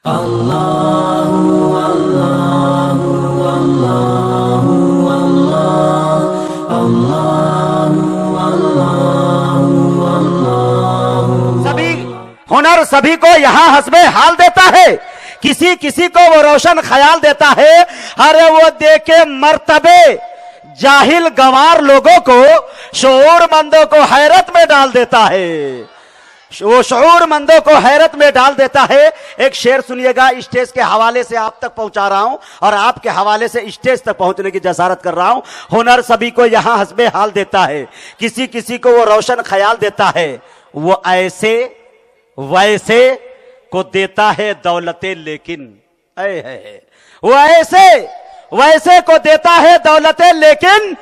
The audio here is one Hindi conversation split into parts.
सभी हुनर सभी को यहाँ हस्बे हाल देता है, किसी किसी को वो रोशन ख्याल देता है। अरे वो देखे मर्तबे जाहिल गंवार लोगों को शऊरमंदों को हैरत में डाल देता है, वो शऊरमंदों को हैरत में डाल देता है। एक शेर सुनिएगा, स्टेज के हवाले से आप तक पहुंचा रहा हूं और आपके हवाले से स्टेज तक पहुंचने की जसारत कर रहा हूं। हुनर सभी को यहां हस्बे हाल देता है, किसी किसी को वो रोशन ख्याल देता है। वो ऐसे वैसे को देता है दौलतें, लेकिन वो ऐसे वैसे को देता है दौलतें, लेकिन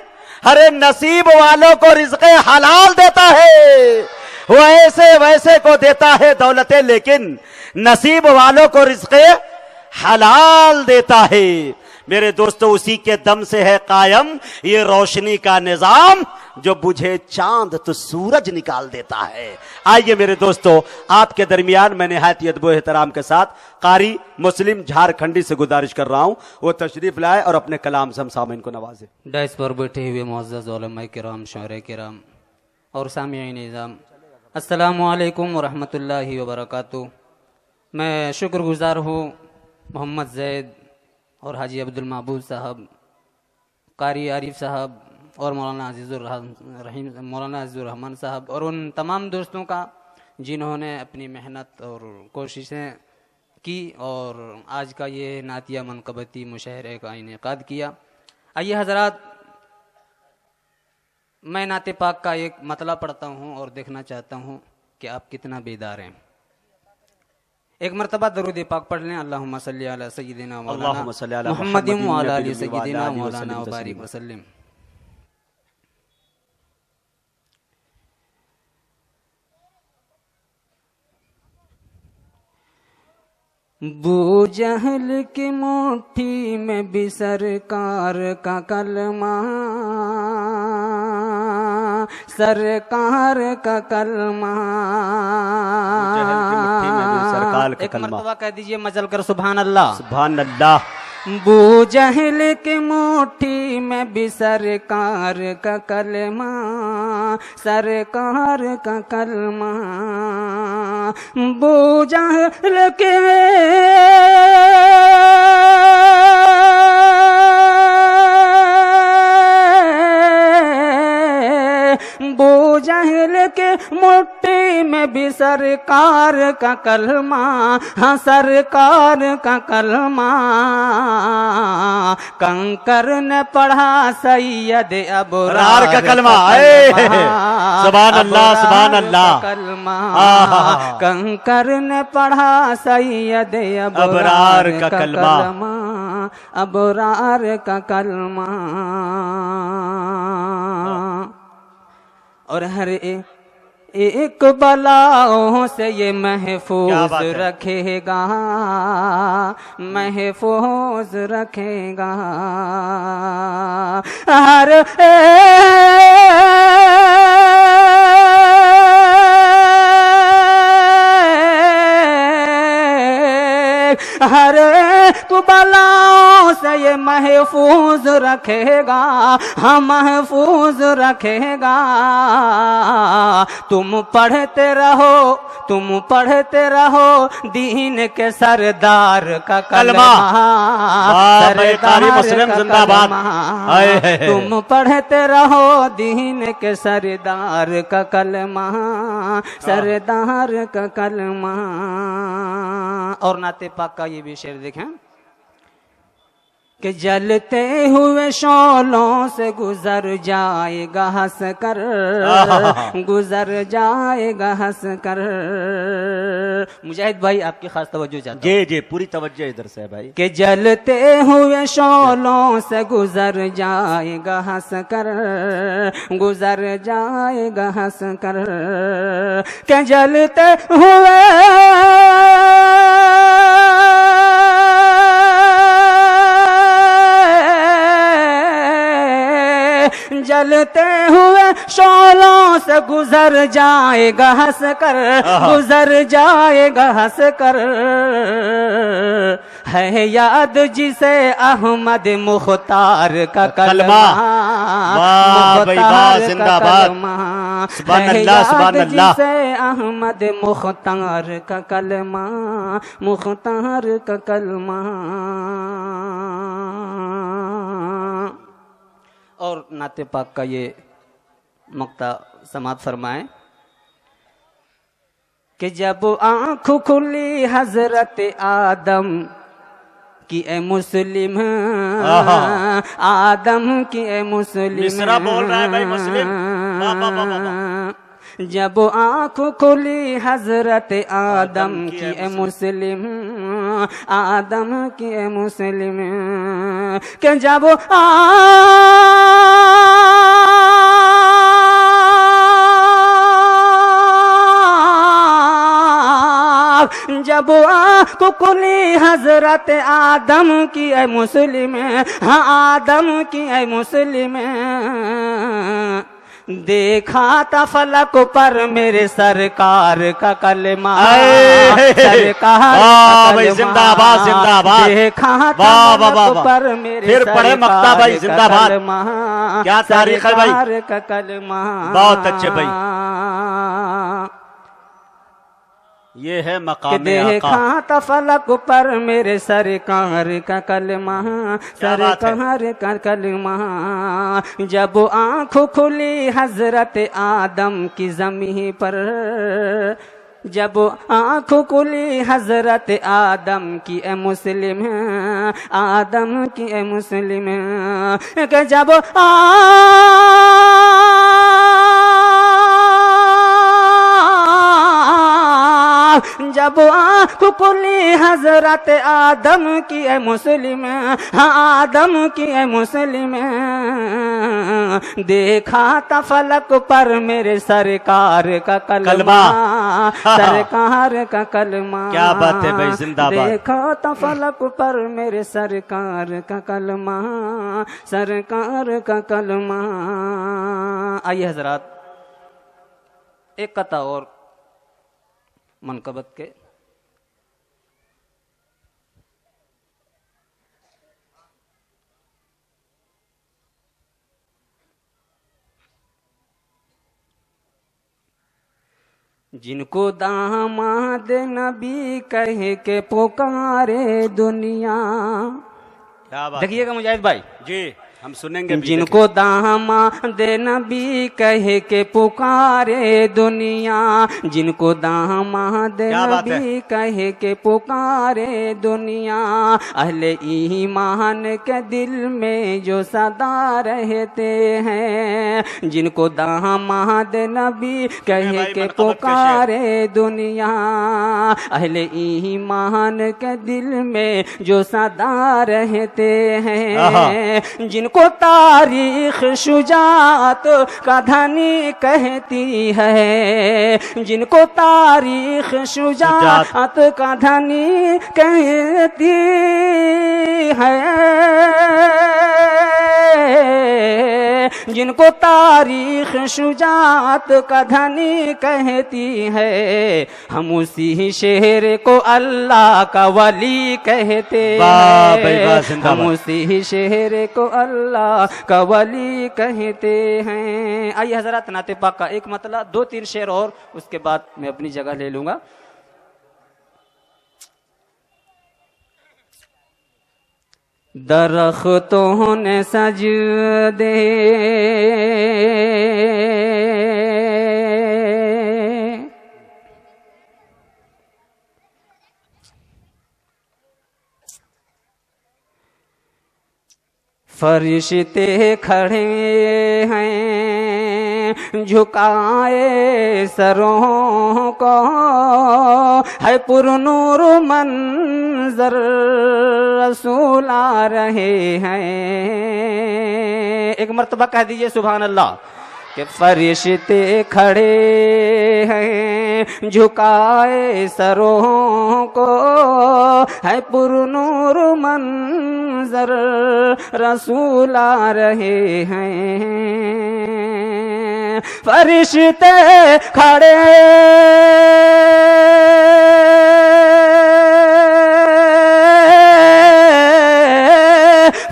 हरे नसीब वालों को रिज़्क़े हलाल देता है। वो ऐसे वैसे को देता है दौलतें, लेकिन नसीब वालों को रिज़्क़े हलाल देता है। मेरे दोस्तों, उसी के दम से है कायम ये रोशनी का निजाम, जो बुझे चांद तो सूरज निकाल देता है। आइए मेरे दोस्तों, आपके दरमियान मैं निहायत अदब व एहतराम के साथ कारी मुस्लिम झारखंडी से गुजारिश कर रहा हूं, वो तशरीफ लाए और अपने कलाम से हम सामीन को नवाजे। डैश पर बैठे हुए मुअज़्ज़ज़ उलमा किराम, शौहरे किराम और सामिईन निज़ाम, अस्सलामु अलैकुम व रहमतुल्लाहि व बरकातुहू। मैं शुक्रगुजार हूँ मोहम्मद ज़ैद और हाजी अब्दुल महबूब साहब, कारी आरिफ साहब और मौलाना अज़ीज़ुर रहमान साहब और उन तमाम दोस्तों का जिन्होंने अपनी मेहनत और कोशिशें की और आज का ये नातिया मनक़बती मुशायरे का इनेकाद किया। आइए हज़रात, मैं नाते पाक का एक मतला पढ़ता हूँ और देखना चाहता हूँ कि आप कितना बेदार हैं। एक मरतबा दरूद पाक पढ़ लें। अल्लाहुम्मा सल्ली अला सय्यिदिना मौलाना मुहम्मदिन व अला आलि सय्यिदिना मौलाना व बारिक वसल्लिम। बू जहल की मुट्ठी में भी सरकार का कलमा, सरकार का कलमा। एक मरतबा कह दीजिए मजल कर सुभान अल्लाह, सुभान अल्लाह। बू जहल की मुट्ठी में भी सरकार का कलमा, सरकार का कलमा। बू जहल के बू जहल के मुट्ठी में भी सरकार का कलमा, हाँ सरकार का कलमा। कंकर ने पढ़ा सैयद अबरार का कलमा, सुभान अल्लाह, सुभान अल्लाह। कलमा कंकर ने पढ़ा सैयद अबरार का कलमा, अबरार का कलमा। और हर एक बलाओं से ये महफूज रखेगा, महफूज रखेगा। हर हर तू बलाओं से ये महफूज रखेगा, हाँ महफूज रखेगा। तुम पढ़ते रहो, तुम पढ़ते रहो दीन के सरदार का कलमा, सरदार का कलमा। तुम पढ़ते रहो दीन के सरदार का कलमा, सरदार का कलमा। और नाते पाक का ये भी शेर देखें कि जलते हुए शोलों से गुजर जाएगा हंस कर, गुजर जाएगा हंस कर। मुजाहिद भाई आपकी खास तवज्जो चाहता हूं। जी पूरी तवज्जो इधर से है भाई। कि जलते हुए शोलों से गुजर जाएगा हंस कर, गुजर जाएगा हंस कर। कि जलते हुए जलते हुए शोलों आंखों से गुजर जाएगा हंस कर, गुजर जाएगा हंस कर। है याद जिसे अहमद मुख्तार का कलमा, वाह भाई वाह, जिंदाबाद, सुभान अल्लाह सुभान अल्लाह। जिसे अहमद मुख्तार का कलमा, मुख्तार का कलमा। और नाते पाक का ये मक्ता समात फरमाए कि जब आँख खुली हजरत आदम की ए मुस्लिम, आदम की ए मुस्लिम, मिसरा बोल रहा है भाई मुस्लिम। जब आँख खुली हजरत आदम की ए मुस्लिम, आदम की ए मुस्लिम, कि जब जब आँख खुली हजरत आदम की ए मुस्लिम, हाँ आदम की ए मुस्लिम, देखा था फलक पर मेरे सरकार का कलमा, सरकार का कलमा। जिंदाबाद जिंदाबाद। देखा था फलक पर मेरे फिर पढ़े मक्ता भाई, जिंदाबाद। कलमा, क्या तारीख है भाई, सरकार का कलमा। बहुत अच्छे भाई। ये है मकाम देखा था फलक पर मेरे सरकार का कलमा, सरकार का कलमा। जब आँख खुली हजरत आदम की ज़मीं पर, जब आँख खुली हजरत आदम की ए मुस्लिम, आदम की ए मुस्लिम, के जब जब आँख खुली हजरत आदम की ए मुस्लिम, हाँ आदम की ए मुस्लिम, देखा था फलक पर मेरे सरकार का कलमा, सरकार का कलमा। क्या बात है भाई, जिंदाबाद। देखा था फलक पर मेरे सरकार का कलमा, सरकार का कलमा। आइए हजरात, एक कथा और मनकबत के। जिनको दामाद नबी कहे के पुकारे दुनिया। क्या बात, देखिएगा मुजाहिद भाई जी, हम सुनेंगे। जिनको दामाद नबी कहे के पुकारे दुनिया, जिनको दामाद नबी कहे के पुकारे दुनिया, अहले ईमान के दिल में जो सदा रहते हैं। जिनको दामाद नबी कहे के पुकारे दुनिया, अहले ईमान के दिल में जो सदा रहते हैं। जिनको तारीख शुजात का धनी कहती है, जिनको तारीख शुजात का धनी कहती है, जिनको तारीख शुजात का धनी कहती है, हम उसी शेर को अल्लाह का वली कहते हैं। हम उसी शेर को अल्लाह का वली कहते हैं। आइए हजरत, नाते पाक का एक मतलब 2-3 शेर और उसके बाद मैं अपनी जगह ले लूंगा। दरख्तों ने सजदे फरिश्ते खड़े हैं झुकाए सरों को, है पुरनूर मंजर रसूल आ रहे हैं। एक मर्तबा कह दीजिए सुभान अल्लाह। कि फरिश्ते खड़े हैं झुकाए सरों को, है पुरनूर मंजर रसूल आ रहे हैं। फरिश्ते खड़े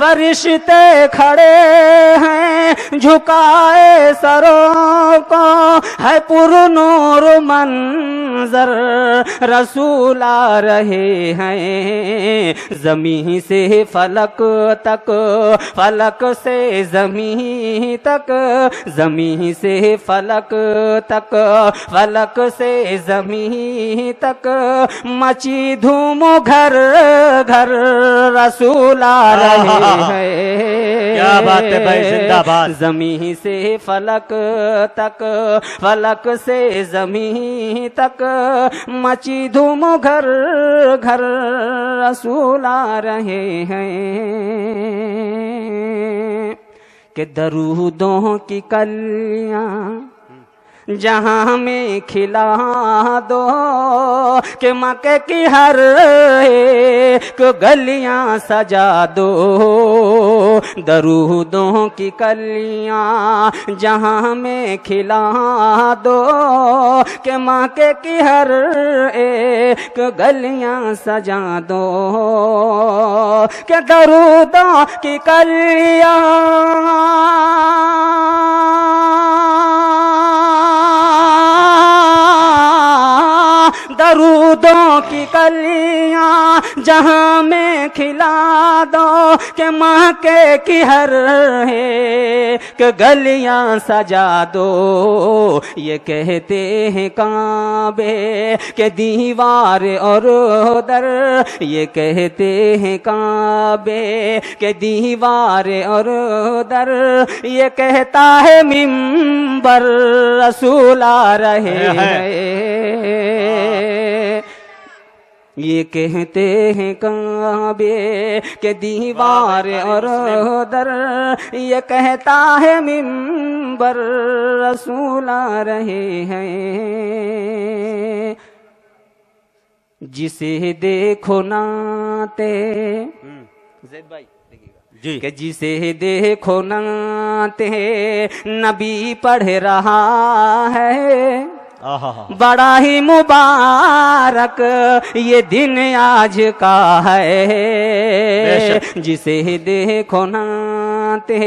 फरिश्ते खड़े हैं झुकाए सरों को, है पुरनूर मंजर रसूल आ रहे हैं जमीन से फलक तक, फलक से जमीन तक, जमीन से फलक तक, फलक से जमीन तक, मची धूम घर घर रसूल आ रहे हैं। क्या बात है भाई, जिंदाबाद। जमीन से फलक तक, फलक से जमीन तक, मची धूम घर घर रसूल आ रहे हैं कि दरूदों की कलियां जहां हमें खिला दो, कि मक्के की हर एक गलियां सजा दो, दरूदों की कलियां जहां हमें खिला दो, कि मक्के की हर एक गलियां सजा दो, कि दरूदों की कलियां दरूदों की कलियां जहां में खिला दो, कि मक्के की हर एक गलियां सजा दो। ये कहते हैं काबे के दीवार और दर, ये कहते हैं काबे के दीवार और दर, ये कहता है मिंबर रसूल आ रहे हैं। ये कहते हैं काबे के दीवार और दर, ये कहता है मिंबर रसूल आ रहे हैं। जिसे देखो नाते ज़ैद भाई जी, कि जिसे देखो नाते नबी पढ़ रहा है, बड़ा ही मुबारक ये दिन आज का है। जिसे देखो नाते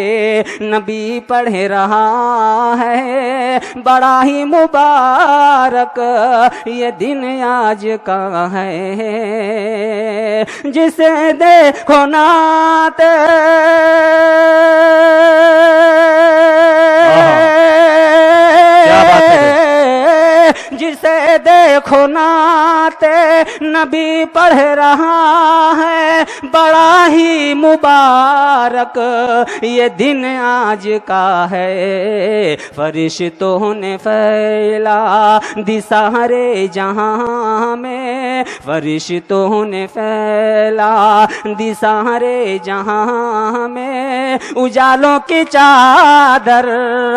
नबी पढ़ रहा है, बड़ा ही मुबारक ये दिन आज का है। जिसे देखो नाते जिसे देखो नाते नबी पढ़ रहा है, बड़ा ही मुबारक ये दिन आज का है। फरिश्तों ने फैला दी सारे जहां में, फरिश्तों ने फैला दी सारे जहां में, उजालों की चादर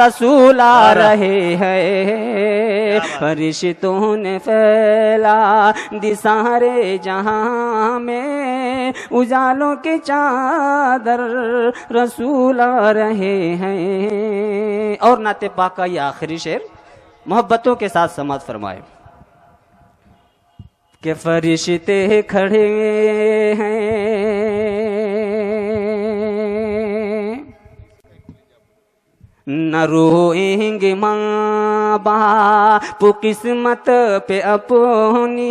रसूल आ रहे हैं। फरिश्तों ने फैला दी सारे जहां में, उजालों की चादर रसूल आ रहे हैं। और नाते पाक का ये आखिरी शेर मोहब्बतों के साथ समाप्त फरमाए कि फरिश्ते खड़े हैं न रोएंगे माँ बाप किस्मत पे अपनी,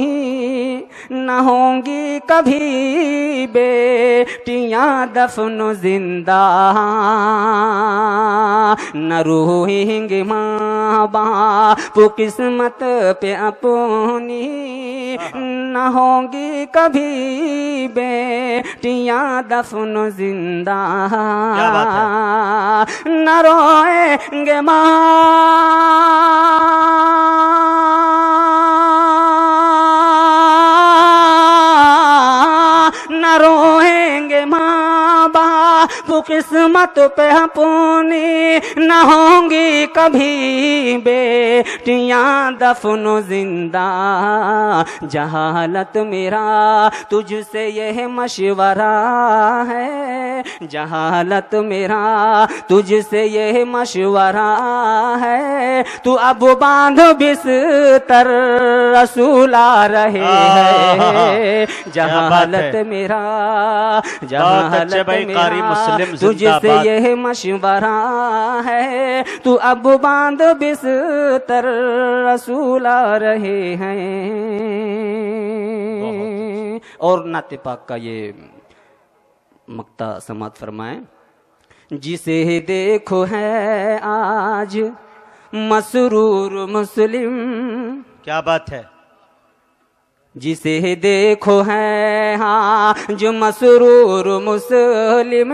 न होंगी कभी बेटियां दफनो जिंदा। न रोएंगे माँ बाप किस्मत पे अपनी, न होंगी कभी बेटियां दफनो जिंदा। न रोएंगे माँ न रोएंगे माँ बाप वो किस्मत पे अपनी न होंगी कभी बेटियां दफनो जिंदा। जहालत मेरा तुझसे यह मशवरा है, जहालत मेरा तुझसे यह मशवरा है, तू अब बांध बिस्तर रसूल आ रहे हैं। जहालत मेरा जहालत मेरा तुझसे यह मशवरा है, तू अब बांध बिस्तर रसूल आ रहे हैं। और नाते पाक का ये मक्ता समात फरमाए। जिसे देखो है आज मसरूर मुस्लिम, क्या बात है। जिसे देखो है हाँ जो मसरूर मुस्लिम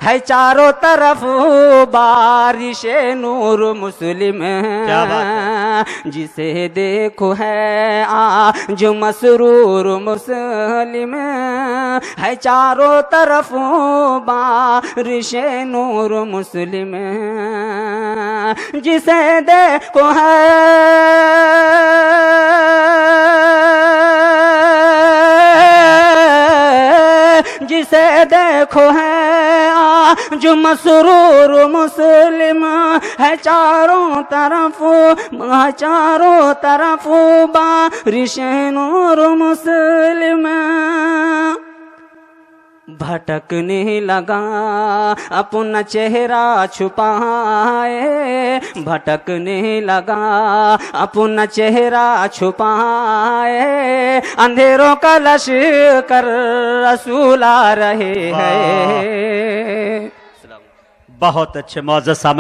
है, चारों तरफ बारिश नूर मुस्लिम। क्या बात है। जिसे देखो है जो मसरूर मुस्लिम है, चारों तरफ बारिश नूर मुस्लिम। जिसे देखो है जिसे देखो है जो मसरूर मुस्लिम है, चारों तरफ बारिश नूर मुस्लिम। भटकने लगा अपना चेहरा छुपाए, भटकने लगा अपना चेहरा छुपाए, अंधेरों का लश्कर रसूल आ रहे हैं। बहुत अच्छे मौजूद सामने